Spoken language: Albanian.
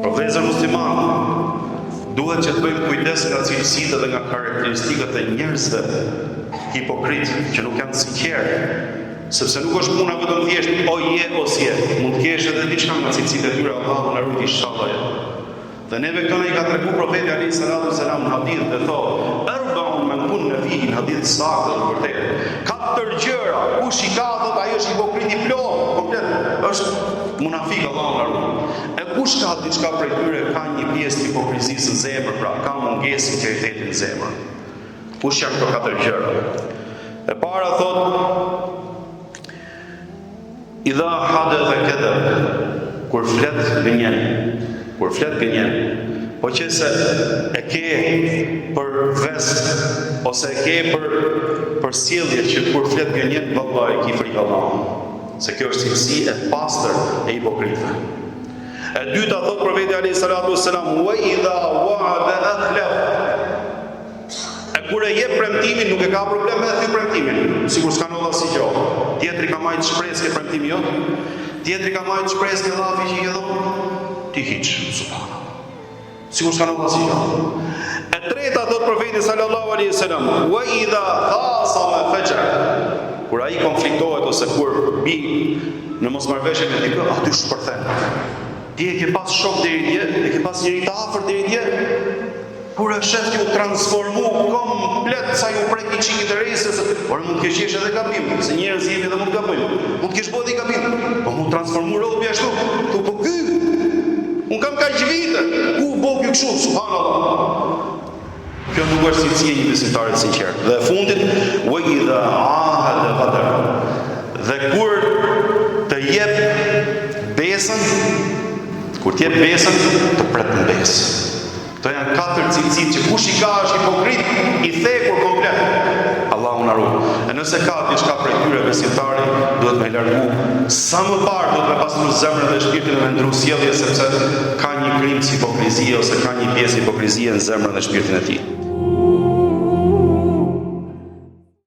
Vëllezër musliman, duhet që të bëjmë kujdes nga cilësitë dhe nga karakteristikat e njerëzve hipokrit që nuk janë sinqertë, sepse nuk është puna vetëm thjesht o je ose je, mund të kesh edhe diçka nga cilësitë e tyre, Allahu na ruaj inshallah. Dhe neve këna i ka treguar profeti alayhi salatu wasalam në hadith dhe thotë: "Arba'un man kunna fihi", në hadith saktë dhe vërtet. 4 gjëra, kush i ka thotë ai është hipokrit i plot, komplet, është munafik, Allahu na ruaj. E kush ka diçka prej tyre ka një pjesë të hipokrizisë në zemër, pra ka mungesë sinqeriteti në zemër. Kush janë këto 4 gjëra? E para thotë: "Idha hadatha kadhab", kur flet gënjen. Kur flet gënjen, po qëse e ke për vest ose e ke për sjellje që kur flet gënjen, vallahi ki frikë Allahut, se kjo është cilësi e pastër e hipokritëve. E dyta thot profeti alayhi salatu wassalam: "Wa idha wa'ada akhlaf", e kur e jep premtimin nuk e ka problem me aty premtimin, sikur s'ka ndodhur asgjë gjë. Tjetri ka marrë shpresë ke premtimi jot, tjetri ka marrë shpresë ke dhafi që i dhon. Ti hiç, subhanallah. Sigur s'ka ndodhur asgjë. E treta thot profeti sallallahu alaihi wasallam: "Wa idha khasama fajr", kur ai konfliktohet ose kur bi në mosmarrveshje me dikë, aty shpërthen. Ti e ke pas shok deri dje, e ke pas njëri të afërt deri dje, kur e shef ti u transformu komplet sa ju prek i çikit të rrisës, por mund të kesh edhe gabim, se njerëz jemi dhe mund të gabojmë. Mund të kesh bëu edhe gabim, po mund transformu robi ashtu. Tu po ky un kam kaq vite, ku bëu ky kështu, subhanallah. Kjo nuk është cilësia e një besimtari të sinqert. Dhe e fundit, wa idha ahada qadar. Dhe kur të jep besën, kur të jep besën, të pret në besë. Këto janë 4 cilësitë që kush i ka është hipokrit, i thekur komplet. Allahu na ruaj. E nëse ka diçka prej tyre besimtari, duhet me largu. Sa më parë duhet me pasur zemrën dhe shpirtin dhe me ndru sjellje, sepse ka një krim hipokrizie ose ka një pjesë hipokrizie në zemrën dhe shpirtin e tij.